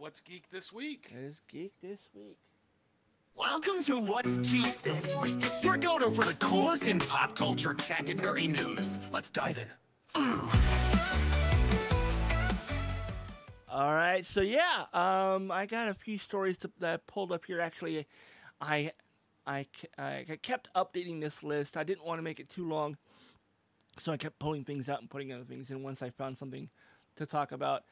What's Geek this week? It is Geek this week. Welcome to What's Geek This Week, your go-to for the coolest in pop culture tech and nerdy news. Let's dive in. All right, so I got a few stories that I pulled up here. Actually, I kept updating this list. I didn't want to make it too long, so I kept pulling things out and putting other things in once I found something to talk about.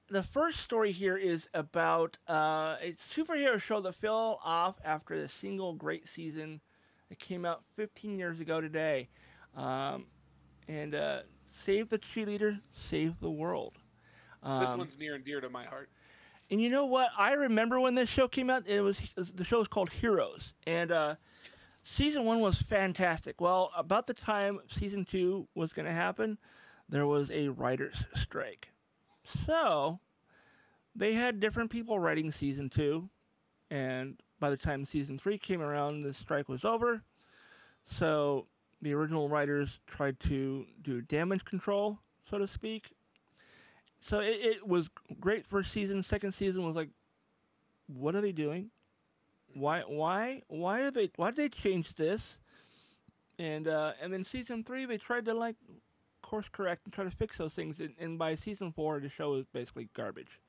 The first story here is about a superhero show that fell off after a single great season that came out 15 years ago today. And Save the Cheerleader, Save the World. This one's near and dear to my heart. And you know what? I remember when this show came out. The show was called Heroes. And season 1 was fantastic. Well, about the time season 2 was going to happen, there was a writer's strike. So, they had different people writing season 2, and by the time season 3 came around, the strike was over. So, the original writers tried to do damage control, so to speak. So, it was great first season. Second season was like, what are they doing? Why did they change this? And then season 3, they tried to course correct and try to fix those things, and by season 4 the show is basically garbage.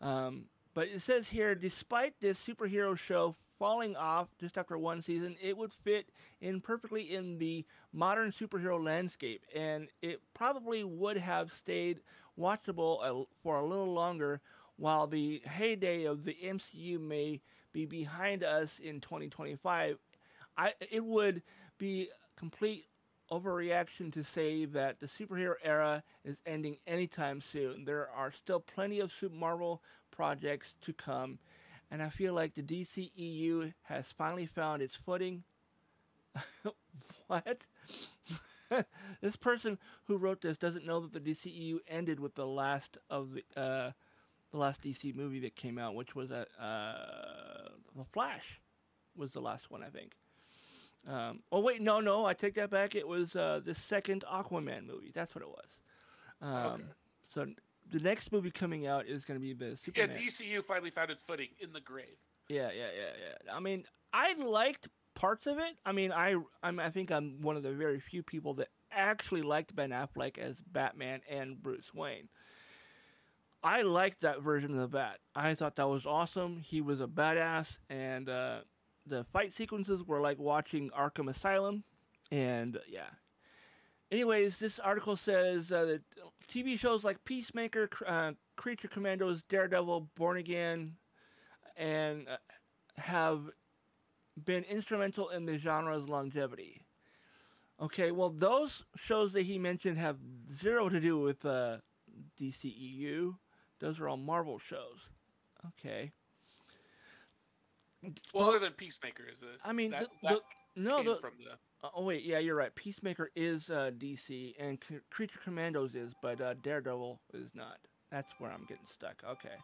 But it says here, despite this superhero show falling off just after one season, it would fit in perfectly in the modern superhero landscape, and it probably would have stayed watchable for a little longer while the heyday of the MCU may be behind us in 2025. It would be complete overreaction to say that the superhero era is ending anytime soon. There are still plenty of Super Marvel projects to come, and I feel like the DCEU has finally found its footing. What? This person who wrote this doesn't know that the DCEU ended with the last of the last DC movie that came out, which was The Flash was the last one, I think. No, I take that back. It was the second Aquaman movie. That's what it was. Okay. So the next movie coming out is going to be the Superman. Yeah, DCU finally found its footing in the grave. Yeah. I mean, I liked parts of it. I mean, I think I'm one of the very few people that actually liked Ben Affleck as Batman and Bruce Wayne. I liked that version of the Bat. I thought that was awesome. He was a badass, and the fight sequences were like watching Arkham Asylum, and yeah. Anyways, this article says that TV shows like Peacemaker, Creature Commandos, Daredevil, Born Again, and have been instrumental in the genre's longevity. Okay, well, those shows that he mentioned have zero to do with DCEU. Those are all Marvel shows. Okay. Well, other than Peacemaker, is it? I mean, oh wait, yeah, you're right. Peacemaker is DC, and Creature Commandos is, but Daredevil is not. That's where I'm getting stuck. Okay,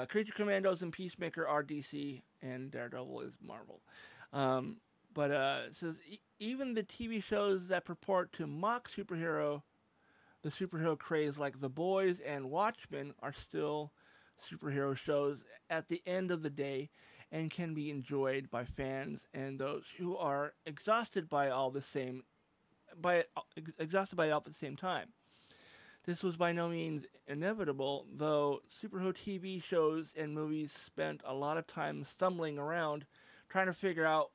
Creature Commandos and Peacemaker are DC, and Daredevil is Marvel. But it says even the TV shows that purport to mock the superhero craze, like The Boys and Watchmen, are still superhero shows at the end of the day, and can be enjoyed by fans and those who are exhausted by it all at the same time. This was by no means inevitable, though superhero TV shows and movies spent a lot of time stumbling around, trying to figure out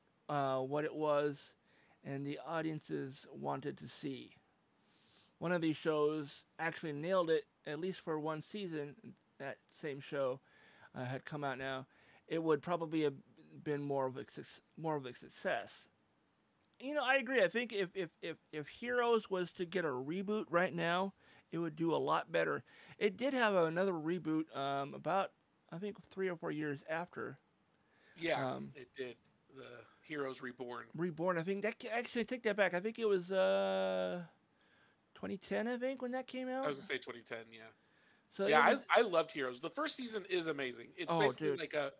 what it was and the audiences wanted to see. One of these shows actually nailed it, at least for one season. That same show had come out now. It would probably have been more of a success. You know, I agree. I think if Heroes was to get a reboot right now, it would do a lot better. It did have another reboot about, I think, 3 or 4 years after. Yeah, it did. The Heroes Reborn. I think that actually take that back. I think it was 2010. I think when that came out. I was gonna say 2010. Yeah. So yeah, I loved Heroes. The first season is amazing. It's basically like a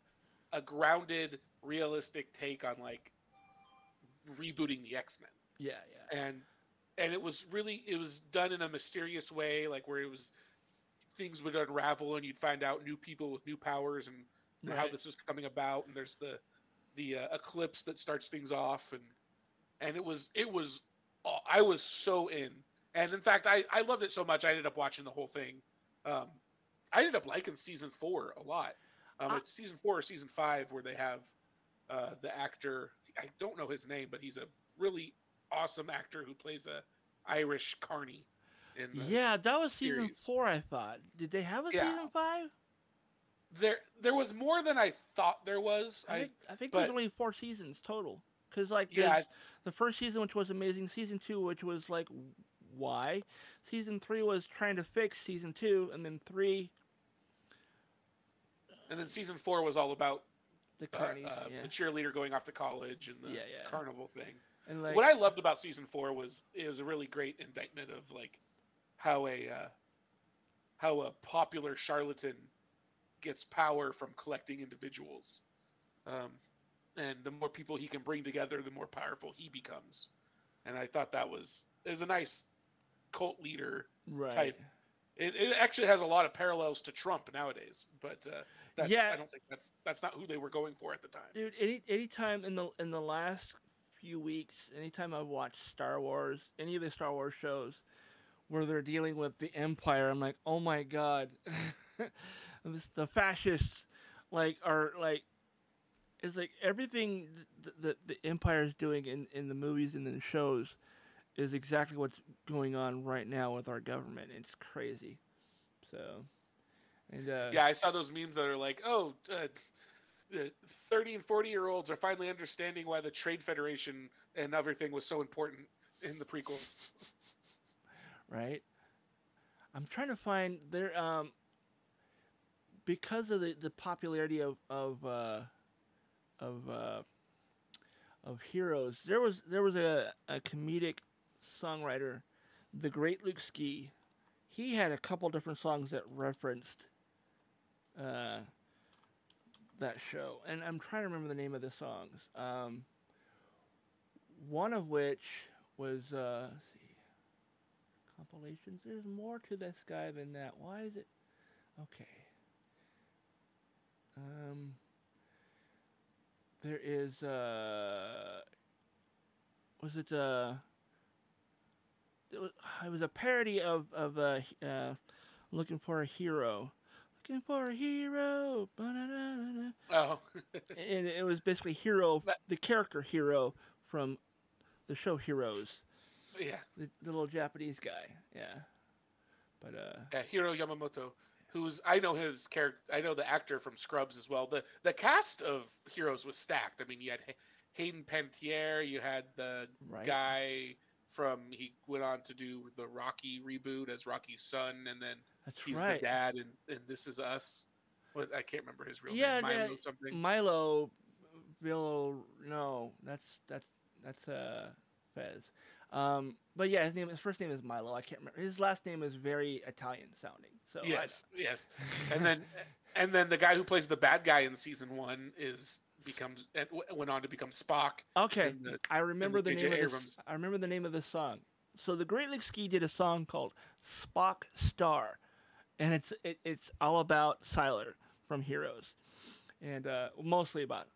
grounded, realistic take on like rebooting the X-Men. Yeah. And it was done in a mysterious way, like where it was things would unravel and you'd find out new people with new powers and how this was coming about. And there's the eclipse that starts things off, and it was I was so in. And in fact, I loved it so much I ended up watching the whole thing. I ended up liking season 4 a lot. It's season 4 or season 5 where they have the actor. I don't know his name, but he's a really awesome actor who plays a Irish carny. Yeah, that was season 4. I thought. Did they have a season 5? There was more than I thought there was. I think there's only 4 seasons total. Because like the first season, which was amazing. Season 2, which was like why. Season 3 was trying to fix season 2, and then 3. And then season 4 was all about the carnies, the cheerleader going off to college and the carnival thing. And like, what I loved about season 4 was it was a really great indictment of like how a popular charlatan gets power from collecting individuals, and the more people he can bring together, the more powerful he becomes. And I thought that was a nice cult leader type. It actually has a lot of parallels to Trump nowadays, but I don't think that's not who they were going for at the time. Dude, anytime in the last few weeks, anytime I've watched Star Wars, any of the Star Wars shows where they're dealing with the Empire, I'm like, oh my god, the fascists are it's like everything that the Empire is doing in the movies and in the shows is exactly what's going on right now with our government. It's crazy. So, and I saw those memes that are like, 30 and 40-year-olds are finally understanding why the Trade Federation and everything was so important in the prequels. Right. I'm trying to find there because of the popularity of Heroes. There was a comedic songwriter, the great Luke Ski. He had a couple different songs that referenced that show, and I'm trying to remember the name of the songs. One of which was let's see, compilations. There's more to this guy than that. Why is it okay? There is was it it was a parody of Looking for a Hero. Looking for a hero. Ba-da-da-da-da. Oh. And it was basically the character Hero from the show Heroes. Yeah. The little Japanese guy. Yeah. But Hiro Yamamoto, I know his character. I know the actor from Scrubs as well. The cast of Heroes was stacked. I mean, you had Hayden Panettiere, you had the guy he went on to do the Rocky reboot as Rocky's son, and then he's the dad in This Is Us. I can't remember his real name. Milo something. Milo no, that's Fez. But yeah, his first name is Milo. I can't remember. His last name is very Italian sounding. So yes. And then the guy who plays the bad guy in season 1 went on to become Spock. Okay, I remember the name of this. I remember the name of this song. So the Great League Ski did a song called Spock Star, and it's all about Siler from Heroes, and mostly about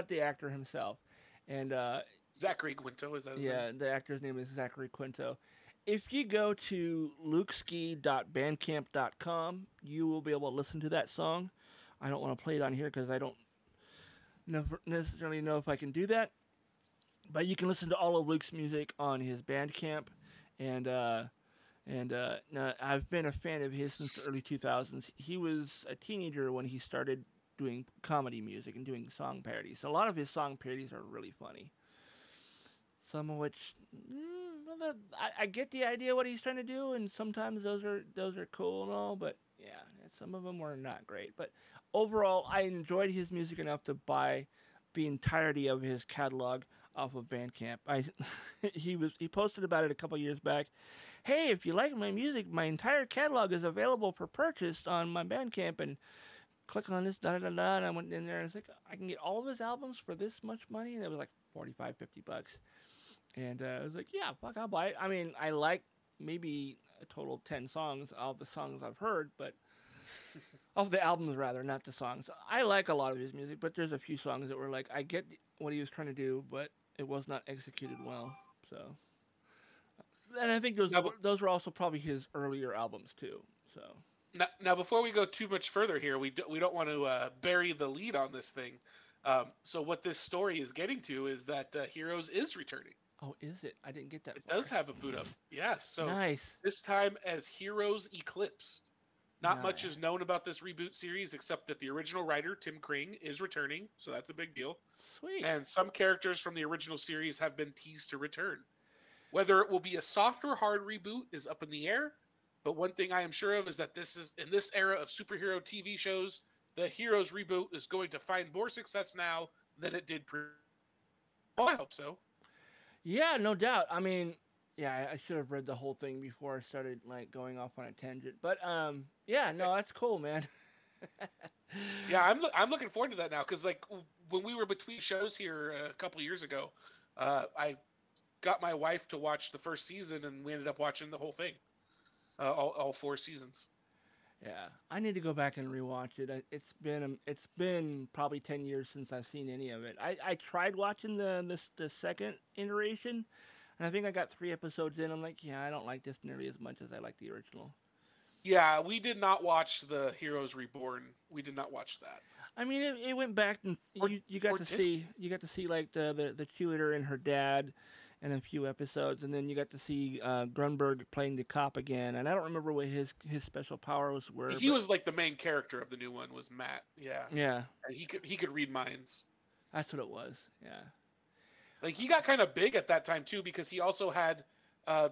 the actor himself, and Zachary Quinto, is that his name? Yeah, the actor's name is Zachary Quinto. If you go to lukeski.bandcamp.com, you will be able to listen to that song. I don't want to play it on here because I don't necessarily know if I can do that. But you can listen to all of Luke's music on his Bandcamp, and I've been a fan of his since the early 2000s. He was a teenager when he started doing comedy music and doing song parodies. So a lot of his song parodies are really funny. Some of which I get the idea what he's trying to do, and sometimes those are cool and all, but yeah, some of them were not great. But overall, I enjoyed his music enough to buy the entirety of his catalog off of Bandcamp. He posted about it a couple years back. Hey, if you like my music, my entire catalog is available for purchase on my Bandcamp, and click on this, and I went in there and I was like, I can get all of his albums for this much money, and it was like $45-$50. And I was like, yeah, fuck, I'll buy it. I mean, I like maybe a total of 10 songs, all the songs I've heard, but of the albums rather, not the songs. I like a lot of his music, but there's a few songs that were like, I get what he was trying to do, but it was not executed well. So, and I think those were also probably his earlier albums too. So now before we go too much further here, we don't want to bury the lead on this thing. So what this story is getting to is that Heroes is returning. oh, is it? I didn't get that. It does have a boot up. Yes. So nice. This time as Heroes Eclipse. Not Nice. much is known about this reboot series except that the original writer, Tim Kring, is returning, so that's a big deal. Sweet. And some characters from the original series have been teased to return. Whether it will be a soft or hard reboot is up in the air, but one thing I am sure of is that this is in this era of superhero TV shows, the Heroes reboot is going to find more success now than it did previously. Oh, I hope so. Yeah, no doubt. I mean, yeah, I should have read the whole thing before I started like going off on a tangent. But yeah, no, that's cool, man. Yeah, I'm looking forward to that now because like when we were between shows here a couple of years ago, I got my wife to watch the first season and we ended up watching the whole thing, all 4 seasons. Yeah, I need to go back and rewatch it. It's been probably 10 years since I've seen any of it. I tried watching the second iteration. And I think I got 3 episodes in. I'm like, yeah, I don't like this nearly as much as I like the original. Yeah, we did not watch the Heroes Reborn. We did not watch that. I mean, it went back and you got to see like the cheerleader and her dad, in a few episodes, and then you got to see Grunberg playing the cop again. And I don't remember what his special powers were. He was like the main character of the new one. Was Matt? Yeah. Yeah. And he could read minds. That's what it was. Yeah. Like he got kind of big at that time too because he also had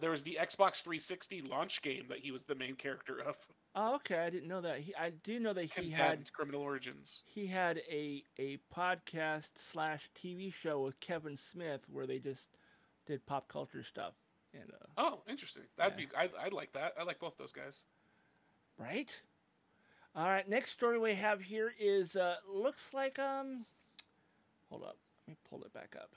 there was the Xbox 360 launch game that he was the main character of. Oh, okay. I didn't know that. I do know that he had Criminal Origins. He had a podcast / TV show with Kevin Smith where they just did pop culture stuff. And oh, interesting. That'd be I'd like that. I like both those guys. Right. All right. Next story we have here is looks like hold up. Let me pull it back up.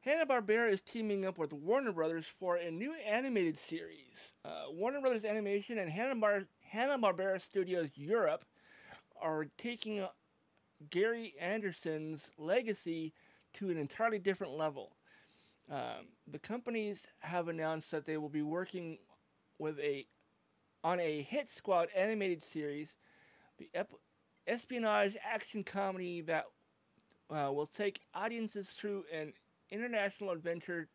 Hanna-Barbera is teaming up with Warner Brothers for a new animated series. Warner Brothers Animation and Hanna-Barbera Studios Europe are taking Gary Anderson's legacy to an entirely different level. The companies have announced that they will be working on a Hit Squad animated series, the espionage action comedy that will take audiences through an international adventure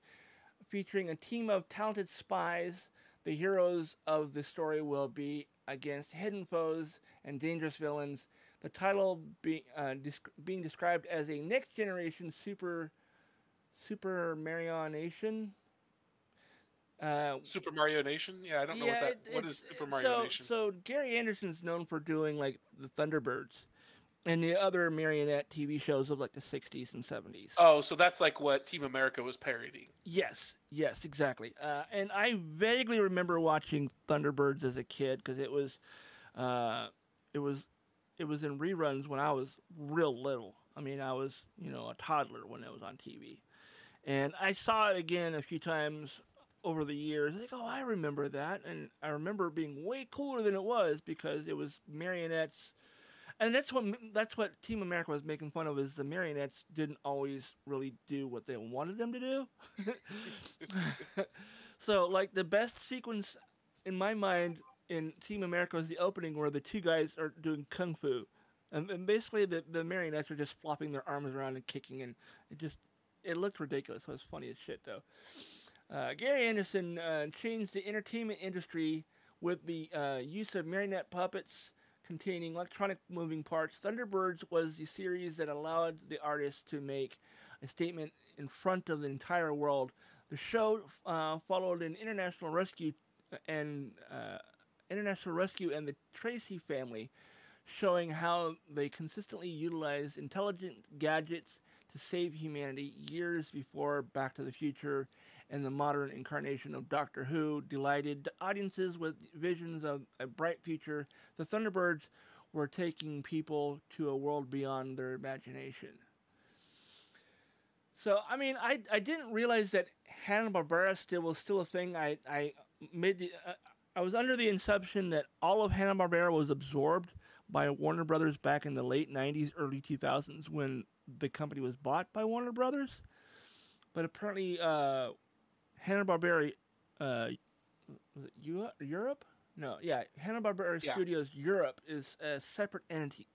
featuring a team of talented spies. The heroes of the story will be against hidden foes and dangerous villains. The title being described as a next generation Super Mario Nation. Super Mario Nation? Yeah, I don't know what is Super Mario Nation. So Gary Anderson's known for doing like the Thunderbirds and the other marionette TV shows of like the 60s and 70s. Oh, so that's like what Team America was parodying. Yes, exactly. And I vaguely remember watching Thunderbirds as a kid because it was in reruns when I was real little. I mean, I was, a toddler when it was on TV. And I saw it again a few times over the years. Like, oh, I remember that. And I remember it being way cooler than it was because it was marionettes. And that's what Team America was making fun of, is the marionettes didn't always really do what they wanted them to do. So, like, the best sequence in my mind in Team America was the opening where the two guys are doing kung fu. And basically the marionettes are just flopping their arms around and kicking, and it looked ridiculous. It was funny as shit, though. Gary Anderson changed the entertainment industry with the use of marionette puppets containing electronic moving parts. Thunderbirds was the series that allowed the artist to make a statement in front of the entire world. The show followed an international rescue and the Tracy family, showing how they consistently utilized intelligent gadgets to save humanity years before Back to the Future and the modern incarnation of Doctor Who delighted audiences with visions of a bright future. The Thunderbirds were taking people to a world beyond their imagination. So I mean, I didn't realize that Hanna-Barbera was still a thing. I made the, I was under the assumption that all of Hanna-Barbera was absorbed by Warner Brothers back in the late '90s, early 2000s when the company was bought by Warner Brothers. But apparently, Hanna-Barbera, was it Europe? No, yeah, Hanna-Barbera Yeah. Studios Europe is a separate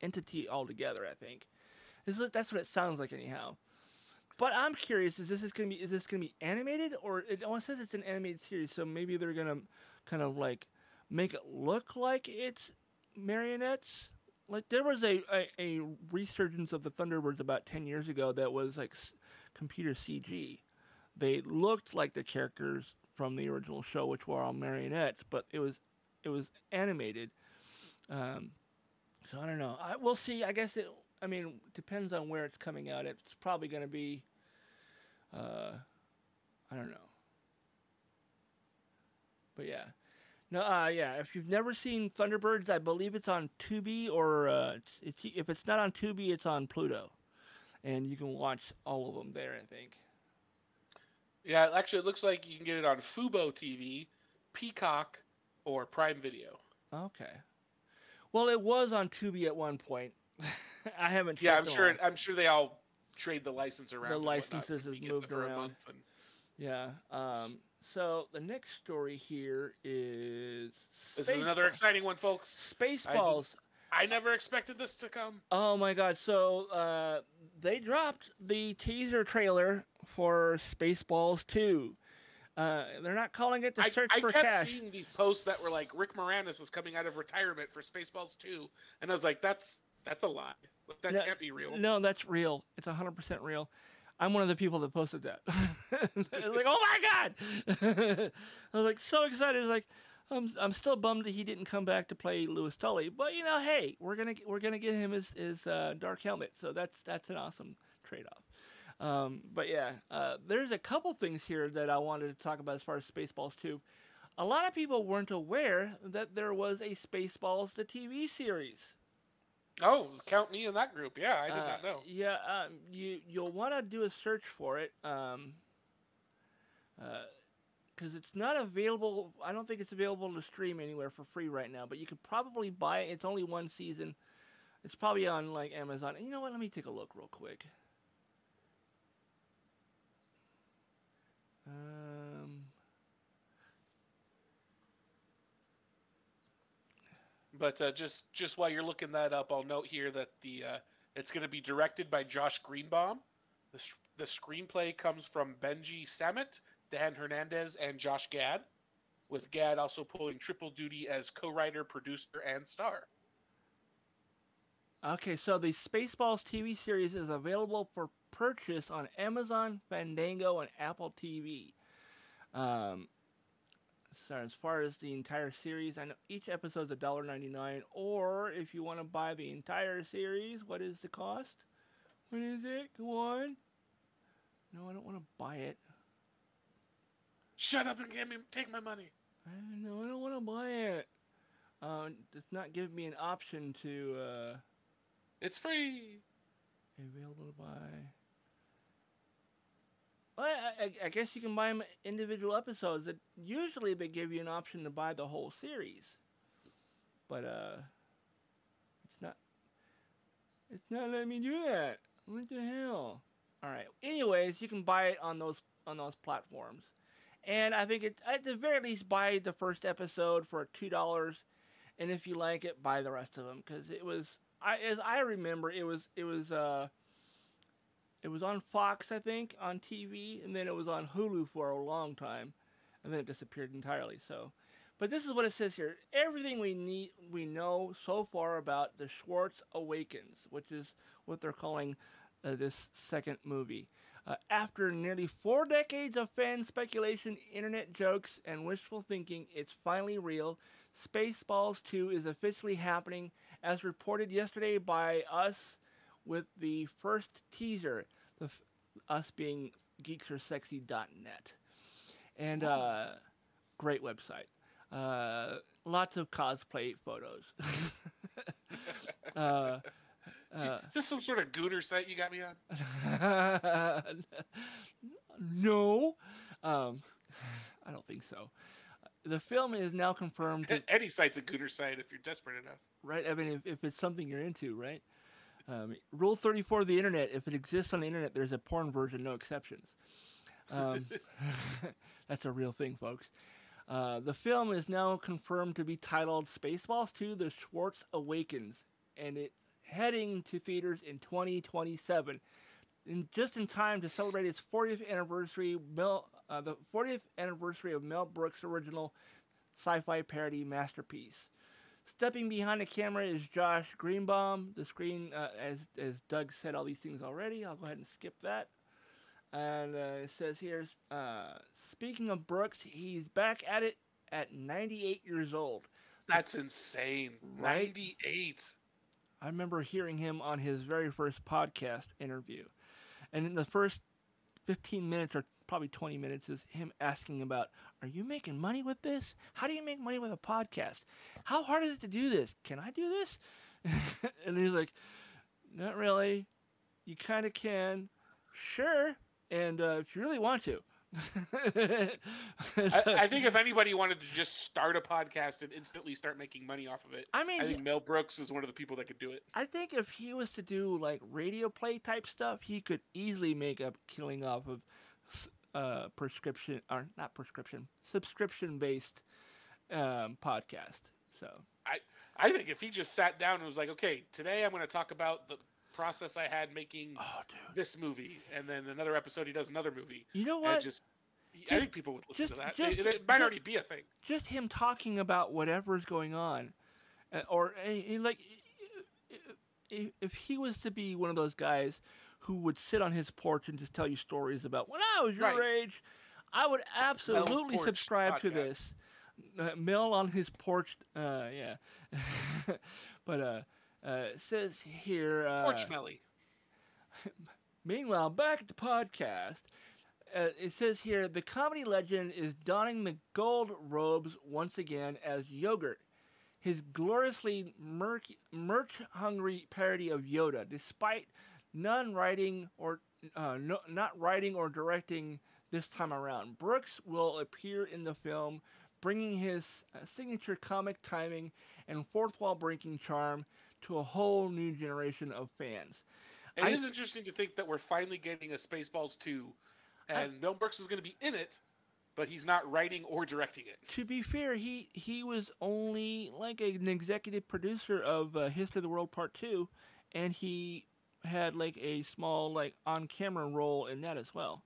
entity altogether. I think that's what it sounds like, anyhow. But I'm curious: is this gonna be animated, or it almost says it's an animated series? So maybe they're gonna kind of like make it look like it's marionettes. Like there was a resurgence of the Thunderbirds about 10 years ago that was like computer CG. They looked like the characters from the original show, which were all marionettes, but it was animated. Um, so I don't know. We'll see. I guess it. I mean, depends on where it's coming out. It's probably going to be. I don't know. But yeah. No. Yeah. If you've never seen Thunderbirds, I believe it's on Tubi, or if it's not on Tubi, it's on Pluto, and you can watch all of them there, I think. Yeah, actually, it looks like you can get it on Fubo TV, Peacock, or Prime Video. Okay. Well, it was on Tubi at one point. I haven't. Yeah, checked them all. I'm sure they all trade the license around. The and whatnot, licenses so has he gets moved it for a around. month and... Yeah. So the next story here is This is another exciting one, folks. Spaceballs. I never expected this to come. Oh my God! So they dropped the teaser trailer for Spaceballs 2. They're not calling it the Search for Cash. I kept seeing these posts that were like Rick Moranis is coming out of retirement for Spaceballs 2, and I was like, that's a lie. That can't be real. No, that's real. It's 100% real. I'm one of the people that posted that. It's like, oh my God! I was like so excited. I was like, I'm still bummed that he didn't come back to play Louis Tully, but you know, hey, we're gonna get him his Dark Helmet, so that's an awesome trade-off. But yeah, there's a couple things here that I wanted to talk about as far as Spaceballs 2. A lot of people weren't aware that there was a Spaceballs the TV series. Oh, count me in that group. Yeah, I did not know. Yeah, you'll want to do a search for it. Because it's not available. I don't think it's available to stream anywhere for free right now. But you could probably buy it. It's only one season. It's probably on like Amazon. And you know what? Let me take a look real quick. But just while you're looking that up, I'll note here that it's going to be directed by Josh Greenbaum. The screenplay comes from Benji Samit, Dan Hernandez, and Josh Gad, with Gad also pulling triple duty as co-writer, producer, and star. Okay, so the Spaceballs TV series is available for purchase on Amazon, Fandango, and Apple TV. So as far as the entire series, I know each episode is $1.99. Or if you want to buy the entire series, what is the cost? What is it? Go on. No, I don't want to buy it. Shut up and take my money. No, I don't want to buy it. It's not giving me an option to. It's free. Available to buy. Well, I guess you can buy them individual episodes. That usually they give you an option to buy the whole series, but it's not. It's not letting me do that. What the hell? All right. Anyways, you can buy it on those platforms, and I think it's at the very least buy the first episode for $2, and if you like it, buy the rest of them because it was. As I remember, it was on Fox, I think, on TV, and then it was on Hulu for a long time, and then it disappeared entirely. So, but this is what it says here: everything we know so far about the Schwartz Awakens, which is what they're calling this second movie. After nearly 4 decades of fan speculation, internet jokes, and wishful thinking, it's finally real. Spaceballs 2 is officially happening, as reported yesterday by us with the first teaser, us being geeksersexy.net. And great website. Lots of cosplay photos. Is this some sort of Gooner site you got me on? No, I don't think so. The film is now confirmed. Any site's a Gooner site if you're desperate enough. Right? I mean, if it's something you're into, right? Rule 34 of the internet: if it exists on the internet, there's a porn version, no exceptions. That's a real thing, folks. The film is now confirmed to be titled Spaceballs 2: The Schwartz Awakens, and it's heading to theaters in 2027, just in time to celebrate its 40th anniversary. The 40th anniversary of Mel Brooks' original sci-fi parody masterpiece. Stepping behind the camera is Josh Greenbaum. The screen, as Doug said all these things already, I'll go ahead and skip that. And it says here, speaking of Brooks, he's back at it at 98 years old. That's insane. Right? 98. I remember hearing him on his very first podcast interview. And in the first 15 minutes or probably 20 minutes is him asking about, are you making money with this? How do you make money with a podcast? How hard is it to do this? Can I do this? And he's like, not really. You kind of can. Sure. And if you really want to. I think if anybody wanted to just start a podcast and instantly start making money off of it, I think Mel Brooks is one of the people that could do it. I think if he was to do like radio play type stuff, he could easily make a killing off of subscription based podcast. So I think if he just sat down and was like, okay, today I'm going to talk about the process I had making this movie, and then another episode he does another movie. You know what? I think people would listen to that. It might already be a thing. Just him talking about whatever's going on, or like if he was to be one of those guys who would sit on his porch and just tell you stories about when I was your age, I would absolutely subscribe to this. Mel on his porch, yeah. But it says here, Porch Melly. Meanwhile, back at the podcast, it says here, the comedy legend is donning the gold robes once again as Yogurt, his gloriously merch-hungry parody of Yoda, despite not writing or directing this time around. Brooks will appear in the film, bringing his signature comic timing and fourth-wall breaking charm to a whole new generation of fans. It is interesting to think that we're finally getting a Spaceballs 2, and Mel Brooks is going to be in it, but he's not writing or directing it. To be fair, he was only like an executive producer of History of the World Part 2, and he had like a small like on-camera role in that as well.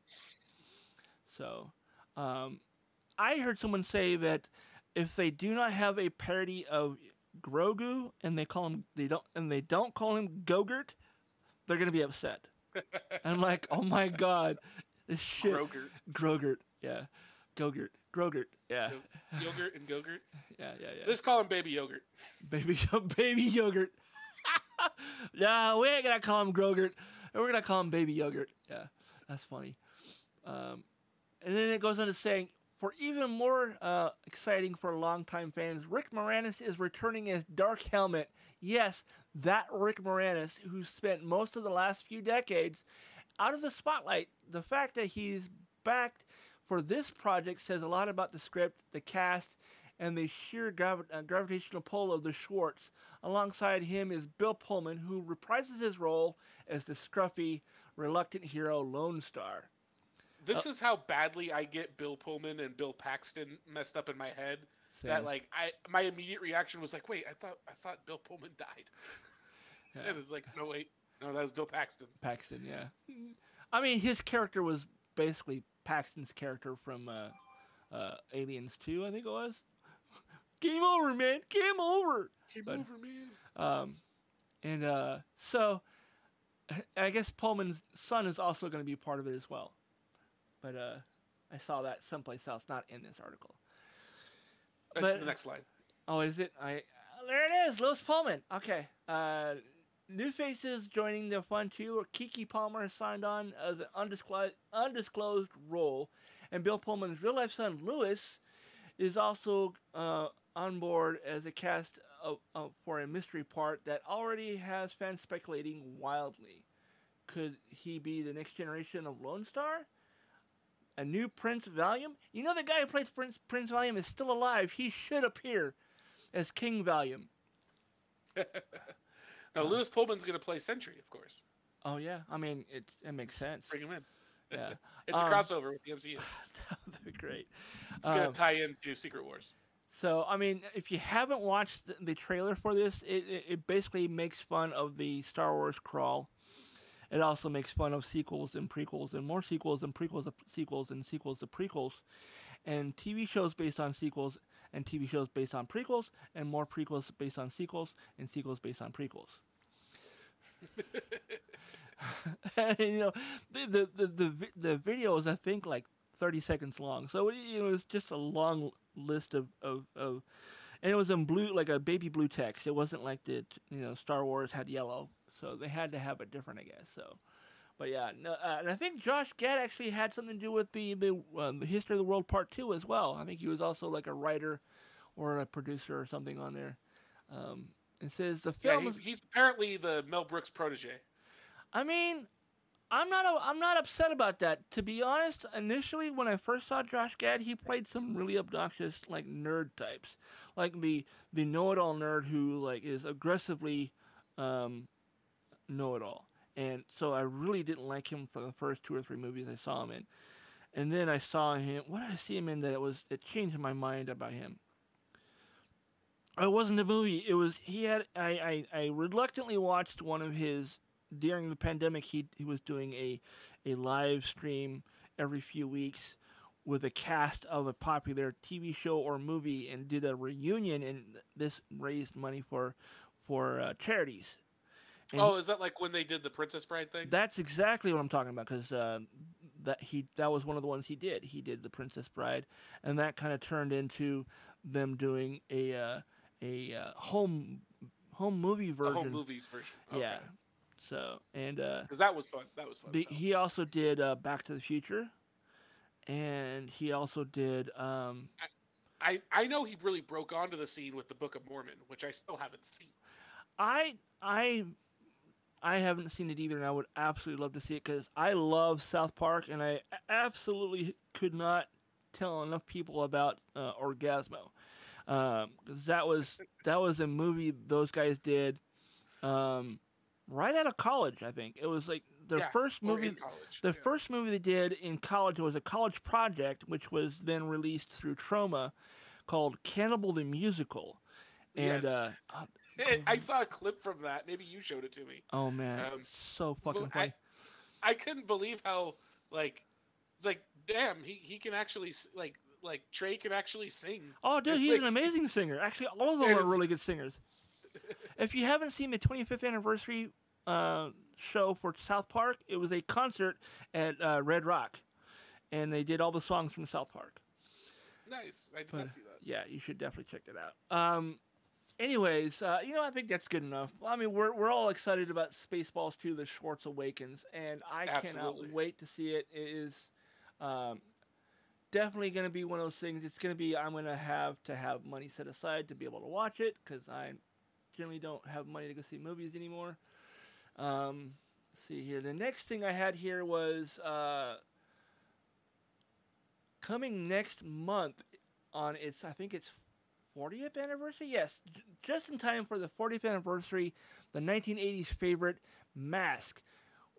So, I heard someone say that if they do not have a parody of Grogu and they don't call him Gogurt, they're gonna be upset. I'm like, oh my god, this shit. Grogurt, yeah, Grogurt, yeah. Yogurt and Gogurt. Yeah. Let's call him Baby Yogurt. Baby Yogurt. No, we ain't gonna call him Grogurt. We're gonna call him Baby Yogurt. Yeah, that's funny. And then it goes on to saying, for even more exciting for longtime fans, Rick Moranis is returning as Dark Helmet. Yes, that Rick Moranis, who spent most of the last few decades out of the spotlight. The fact that he's back for this project says a lot about the script, the cast, and the sheer gravitational pull of the Schwartz. Alongside him is Bill Pullman, who reprises his role as the scruffy, reluctant hero Lone Star. This is how badly I get Bill Pullman and Bill Paxton messed up in my head. Same. That like my immediate reaction was like, wait, I thought Bill Pullman died. Yeah. And it's like, no, that was Bill Paxton. Paxton, yeah. I mean, his character was basically Paxton's character from Aliens 2, I think it was. Game over, man. Game over. Game over, man. So I guess Pullman's son is also going to be part of it as well. But I saw that someplace else, not in this article. That's the next slide. Oh, is it? There it is, Louis Pullman. Okay. New faces joining the fun too. Keke Palmer signed on as an undisclosed role, and Bill Pullman's real-life son, Louis, is also on board as a cast for a mystery part that already has fans speculating wildly. Could he be the next generation of Lone Star? A new Prince Valium? You know the guy who plays Prince Valium is still alive. He should appear as King Valium. Now, Lewis Pullman's going to play Sentry, of course. Oh yeah, I mean it makes sense. Bring him in. Yeah, It's a crossover with the MCU. That'd be great. It's going to tie into Secret Wars. So I mean, if you haven't watched the trailer for this, it basically makes fun of the Star Wars crawl. It also makes fun of sequels and prequels and more sequels and prequels of sequels and sequels of prequels, and TV shows based on sequels and TV shows based on prequels and more prequels based on sequels and sequels based on prequels. And, you know, the video is I think like 30 seconds long, so it was just a long list of and it was in blue, like a baby blue text. It wasn't like the Star Wars had yellow, so they had to have it different, I guess. So, but yeah, no, and I think Josh Gad actually had something to do with the History of the World Part 2 as well. I think he was also like a writer or a producer or something on there. It says the film. Yeah, he's apparently the Mel Brooks protege. I mean, I'm not upset about that. To be honest, initially when I first saw Josh Gad, he played some really obnoxious like nerd types, like the know-it-all nerd who like is aggressively know-it-all, and so I really didn't like him for the first 2 or 3 movies I saw him in, and then I saw him. What did I see him in that it changed my mind about him? It wasn't a movie. It was he had I reluctantly watched one of his. During the pandemic, he was doing a live stream every few weeks with a cast of a popular TV show or movie, and did a reunion, and this raised money for charities. And is that like when they did the Princess Bride thing? That's exactly what I'm talking about, because that was one of the ones he did. He did the Princess Bride, and that kind of turned into them doing a home movie version. A home movies version. Okay. Yeah. So, and because that was fun. That was fun. He also did Back to the Future, and he also did. I know he really broke onto the scene with the Book of Mormon, which I still haven't seen. I haven't seen it either, and I would absolutely love to see it because I love South Park, and I absolutely could not tell enough people about Orgasmo. That was a movie those guys did. Right out of college, I think. It was like their first movie. The first movie they did in college was a college project, which was then released through Troma, called Cannibal the Musical. And yes. I saw a clip from that. Maybe you showed it to me. Oh man, so fucking funny. I couldn't believe how it's like damn he can actually like Trey can actually sing. Oh dude, he's an amazing singer. Actually, all of them are really good singers. If you haven't seen the 25th anniversary show for South Park, it was a concert at Red Rock, and they did all the songs from South Park. Nice. I did not see that. Yeah, you should definitely check that out. Anyways, I think that's good enough. I mean, we're all excited about Spaceballs 2: The Schwartz Awakens, and I cannot wait to see it. It is definitely going to be one of those things. It's going to be I'm going to have money set aside to be able to watch it, because I generally don't have money to go see movies anymore. Let's see here. The next thing I had here was coming next month on I think it's 40th anniversary? Yes, just in time for the 40th anniversary, the 1980s favorite, Mask,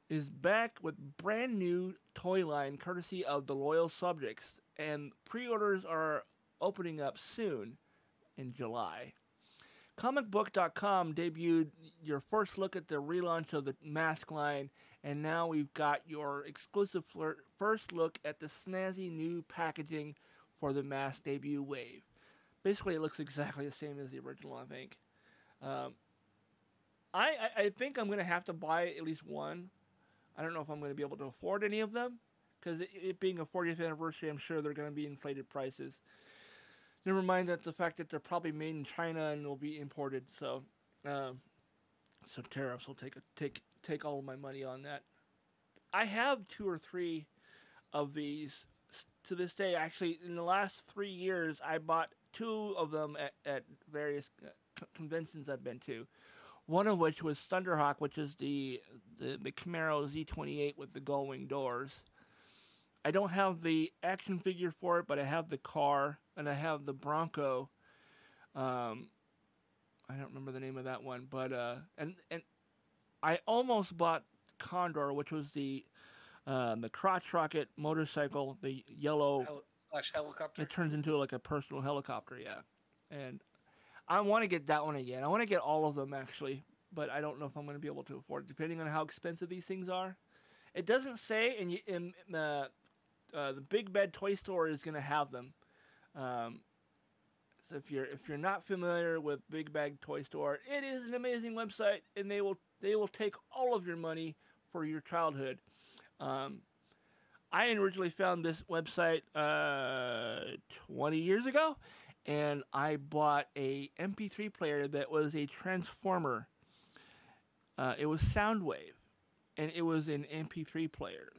is back with brand new toy line courtesy of the Loyal Subjects, and pre-orders are opening up soon in July. Comicbook.com debuted your first look at the relaunch of the Mask line, and now we've got your exclusive first look at the snazzy new packaging for the Mask debut wave. Basically, it looks exactly the same as the original, I think. I think I'm going to have to buy at least one. I don't know if I'm going to be able to afford any of them, because it being a 40th anniversary, I'm sure they're going to be inflated prices. Never mind that the fact that they're probably made in China and will be imported, so tariffs will take all of my money on that. I have 2 or 3 of these to this day. Actually, in the last 3 years, I bought two of them at various conventions I've been to. One of which was Thunderhawk, which is the Camaro Z28 with the gull-wing doors. I don't have the action figure for it, but I have the car, and I have the Bronco. I don't remember the name of that one, but and I almost bought Condor, which was the crotch rocket motorcycle, the yellow slash helicopter. It turns into like a personal helicopter, yeah. And I want to get that one again. I want to get all of them actually, but I don't know if I'm going to be able to afford it, depending on how expensive these things are. It doesn't say, and in the Big Bad Toy Store is going to have them. So if you're not familiar with Big Bag Toy Store, it is an amazing website, and they will take all of your money for your childhood. I originally found this website 20 years ago, and I bought a MP3 player that was a transformer. It was Soundwave, and it was an MP3 player.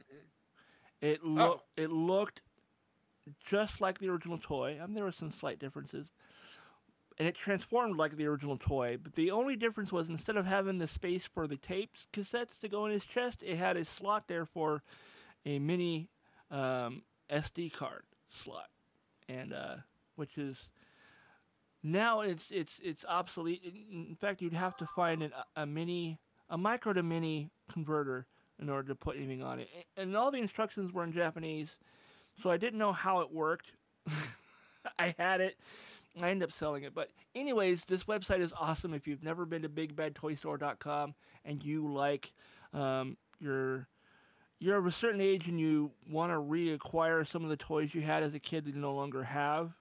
It looked just like the original toy. There were some slight differences. And it transformed like the original toy. But the only difference was instead of having the space for the tapes cassettes to go in his chest, it had a slot there for a mini SD card slot. And which is now it's obsolete. In fact, you'd have to find a micro to mini converter in order to put anything on it. And all the instructions were in Japanese, so I didn't know how it worked. I had it. I ended up selling it. But anyways, this website is awesome. If you've never been to BigBadToyStore.com and you like you're of a certain age and you want to reacquire some of the toys you had as a kid that you no longer have,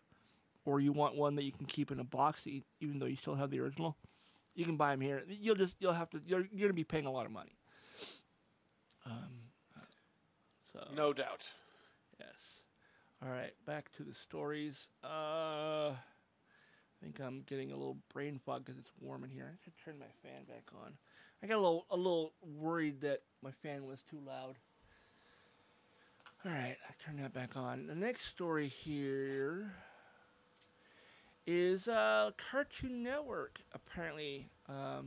or you want one that you can keep in a box even though you still have the original, you can buy them here. You're gonna be paying a lot of money. No doubt. Yes. All right, back to the stories. I think I'm getting a little brain fog because it's warm in here. I should turn my fan back on. I got a little worried that my fan was too loud. All right, I turned that back on. The next story here is Cartoon Network. Apparently, a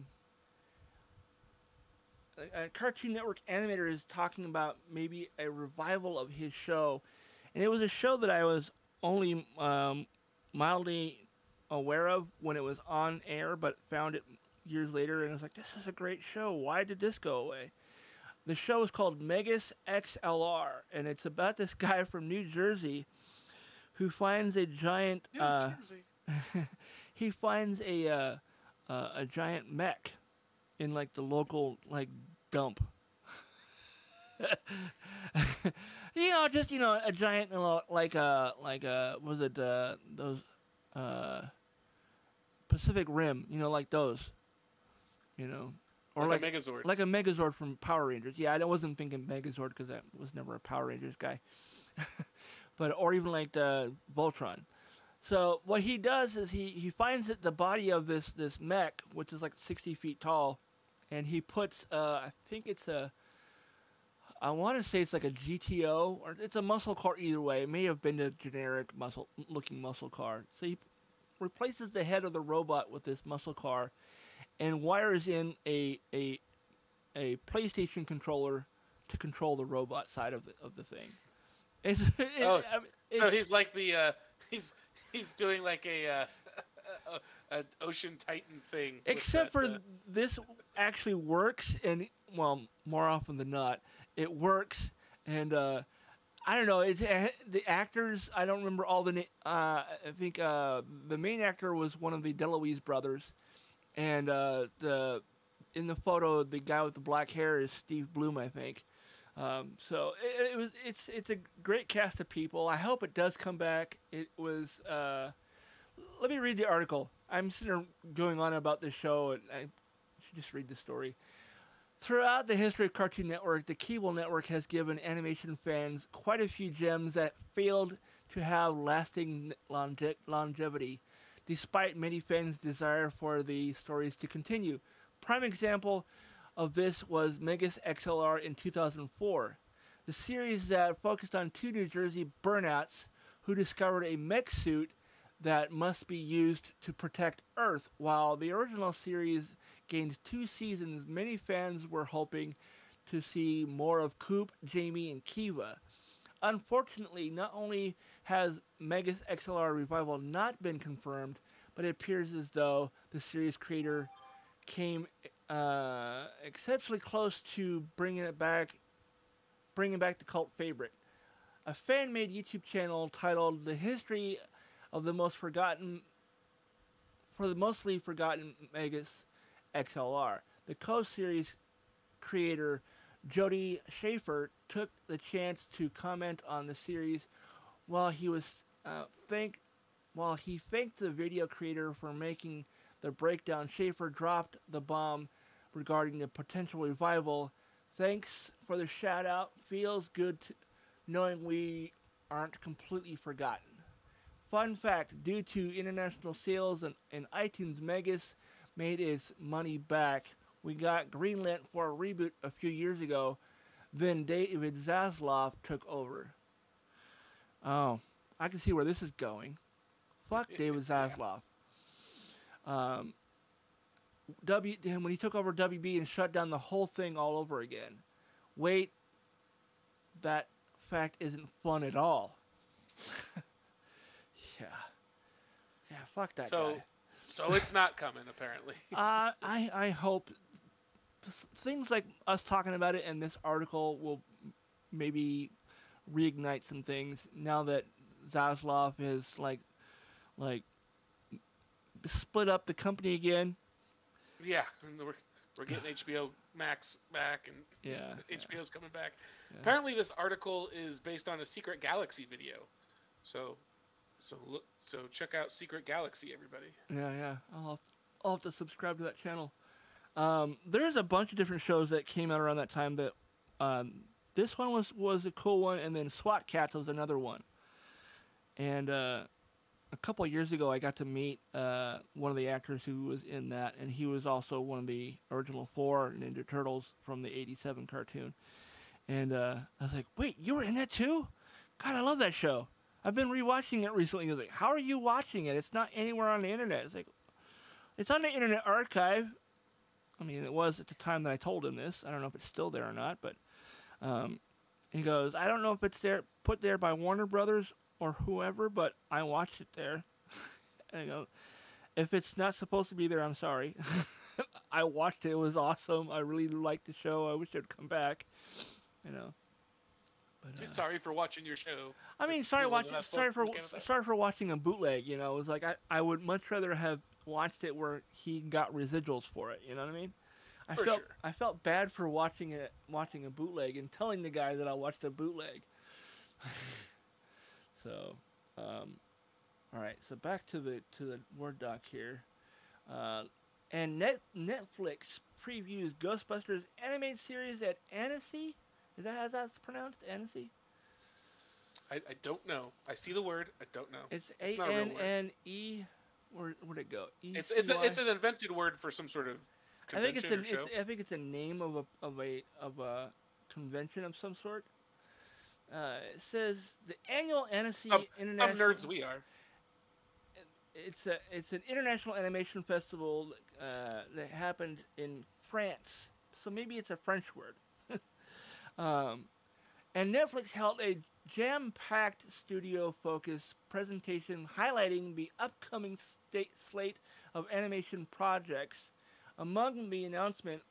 Cartoon Network animator is talking about maybe a revival of his show. And it was a show that I was only mildly aware of when it was on air, but found it years later, and I was like, this is a great show. Why did this go away? The show is called Megas XLR, and it's about this guy from New Jersey who finds a giant... he finds a giant mech in, like, the local, like, dump. A giant, was it those Pacific Rim, like those, or like a Megazord. Like a Megazord from Power Rangers. Yeah, I wasn't thinking Megazord because I was never a Power Rangers guy, or even like the Voltron. So what he does is he finds the body of this mech, which is like 60 feet tall, and he puts I think it's I want to say it's like a GTO, or it's a muscle car either way. It may have been a generic looking muscle car. So he replaces the head of the robot with this muscle car and wires in a PlayStation controller to control the robot side of the thing. So he's like he's doing like an Ocean Titan thing. Except for this actually works, and well, more often than not, it works. And I don't know. It's the actors. I don't remember all the names. I think the main actor was one of the DeLuise brothers, and in the photo, the guy with the black hair is Steve Bloom, I think. So it's a great cast of people. I hope it does come back. It was. Let me read the article. I'm sitting there going on about this show, and I should just read the story. Throughout the history of Cartoon Network, the cable network has given animation fans quite a few gems that failed to have lasting longevity, despite many fans' desire for the stories to continue. Prime example of this was Megas XLR in 2004, the series that focused on two New Jersey burnouts who discovered a mech suit that must be used to protect Earth. While the original series gained 2 seasons, many fans were hoping to see more of Coop, Jamie, and Kiva. Unfortunately, not only has Megas XLR Revival not been confirmed, but it appears as though the series creator came exceptionally close to bringing back the cult favorite. A fan-made YouTube channel titled "The History of the Mostly Forgotten Megas XLR." The co-series creator Jody Schaefer took the chance to comment on the series while he thanked the video creator for making the breakdown. Schaefer dropped the bomb regarding the potential revival. "Thanks for the shout out. Feels good knowing we aren't completely forgotten." Fun fact, due to international sales and iTunes, Megas made its money back. We got greenlit for a reboot a few years ago. Then David Zaslav took over. Oh, I can see where this is going. Fuck David Zaslav. When he took over WB and shut down the whole thing all over again. Wait, that fact isn't fun at all. Yeah, fuck that guy. So it's not coming, apparently. I hope things like us talking about it and this article will maybe reignite some things now that Zaslav has like split up the company again. Yeah, and we're getting HBO Max back, and HBO's coming back. Yeah. Apparently, this article is based on a Secret Galaxy video, so check out Secret Galaxy, everybody. Yeah. I'll have to subscribe to that channel. There's a bunch of different shows that came out around that time. That this one was a cool one, and then SWAT Cats was another one. And a couple of years ago, I got to meet one of the actors who was in that, and he was also one of the original 4 Ninja Turtles from the '87 cartoon. And I was like, "Wait, you were in that too? God, I love that show. I've been rewatching it recently." He was like, "How are you watching it? It's not anywhere on the internet." It's like, "It's on the Internet Archive." I mean, it was at the time that I told him this. I don't know if it's still there or not, but he goes, "I don't know if it's put there by Warner Brothers or whoever, but I watched it there." And I go, "If it's not supposed to be there, I'm sorry." I watched it. It was awesome. I really liked the show. I wish it would come back. But, sorry for watching your show. I mean, sorry for watching a bootleg. It was like I would much rather have watched it where he got residuals for it. You know what I mean? I felt bad for watching a bootleg and telling the guy that I watched a bootleg. So, all right. So back to the Word doc here, and Netflix previews Ghostbusters animated series at Annecy. Is that how that's pronounced? Annecy? I don't know. I see the word. I don't know. It's A-N-N-E. Where'd it go? It's an invented word for some sort of convention or show. I think it's a name of a convention of some sort. It says the annual Annecy International. Some nerds we are. It's an international animation festival that happened in France. So maybe it's a French word. And Netflix held a jam-packed studio-focused presentation highlighting the upcoming slate of animation projects. Among the announcement,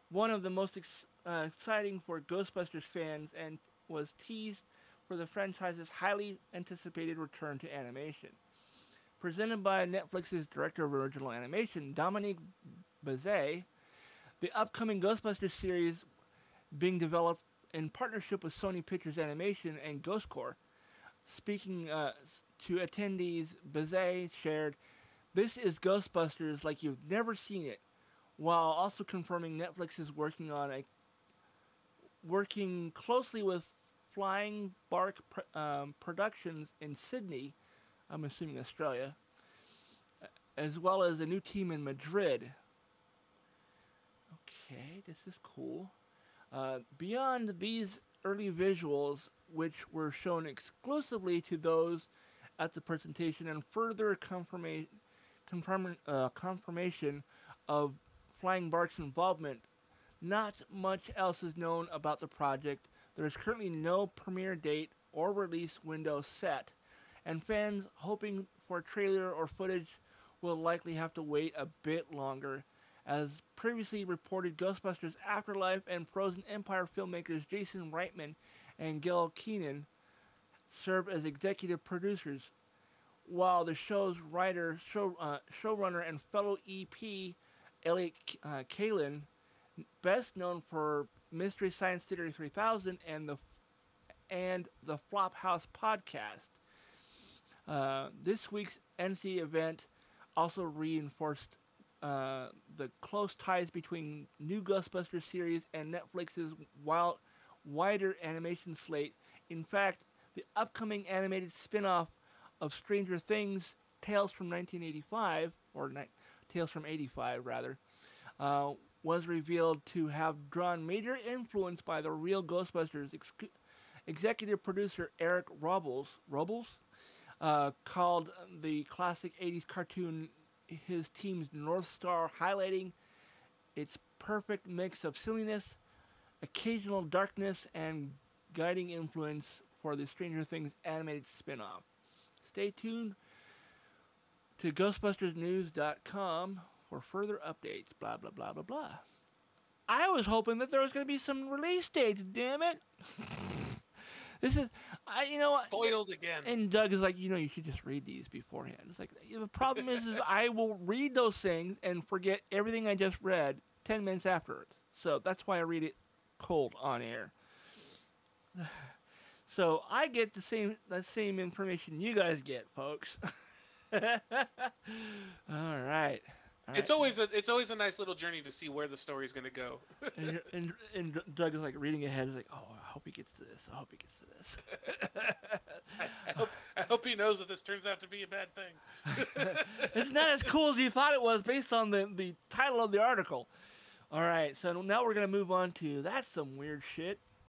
one of the most exciting for Ghostbusters fans and was teased for the franchise's highly anticipated return to animation. Presented by Netflix's director of original animation, Dominique Bazet, the upcoming Ghostbusters series being developed in partnership with Sony Pictures Animation and Ghost Corps. Speaking to attendees, Bazet shared, "This is Ghostbusters like you've never seen it," while also confirming Netflix is working closely with Flying Bark Productions in Sydney, I'm assuming Australia, as well as a new team in Madrid. Okay, this is cool. Beyond these early visuals, which were shown exclusively to those at the presentation and further confirmation of Flying Bark's involvement. Not much else is known about the project. There is currently no premiere date or release window set, and fans hoping for a trailer or footage will likely have to wait a bit longer. As previously reported, Ghostbusters Afterlife and Frozen Empire filmmakers Jason Reitman and Gil Keenan serve as executive producers, while the show's showrunner, and fellow EP Elliot Kalin, best known for Mystery Science Theater 3000 and the Flophouse podcast. This week's NC event also reinforced the close ties between new Ghostbusters series and Netflix's wider animation slate. In fact, the upcoming animated spin-off of Stranger Things, Tales from 1985, or Tales from 85 rather, was revealed to have drawn major influence by the real Ghostbusters. Executive producer Eric Robles called the classic 80s cartoon his team's North Star, highlighting its perfect mix of silliness, occasional darkness, and guiding influence for the Stranger Things animated spin-off. Stay tuned to GhostbustersNews.com for further updates. Blah, blah, blah, blah, blah. I was hoping that there was going to be some release dates, damn it. This is, Foiled again. And Doug is like, you should just read these beforehand. It's like, the problem is I will read those things and forget everything I just read 10 minutes afterwards. So that's why I read it cold on air. So I get the same information you guys get, folks. All right. It's always a nice little journey to see where the story's going to go. and Doug is like reading ahead. He's like, oh, I hope he gets to this. I hope he gets to this. I hope he knows that this turns out to be a bad thing. It's not as cool as you thought it was based on the title of the article. All right, so now we're going to move on to That's Some Weird Shit.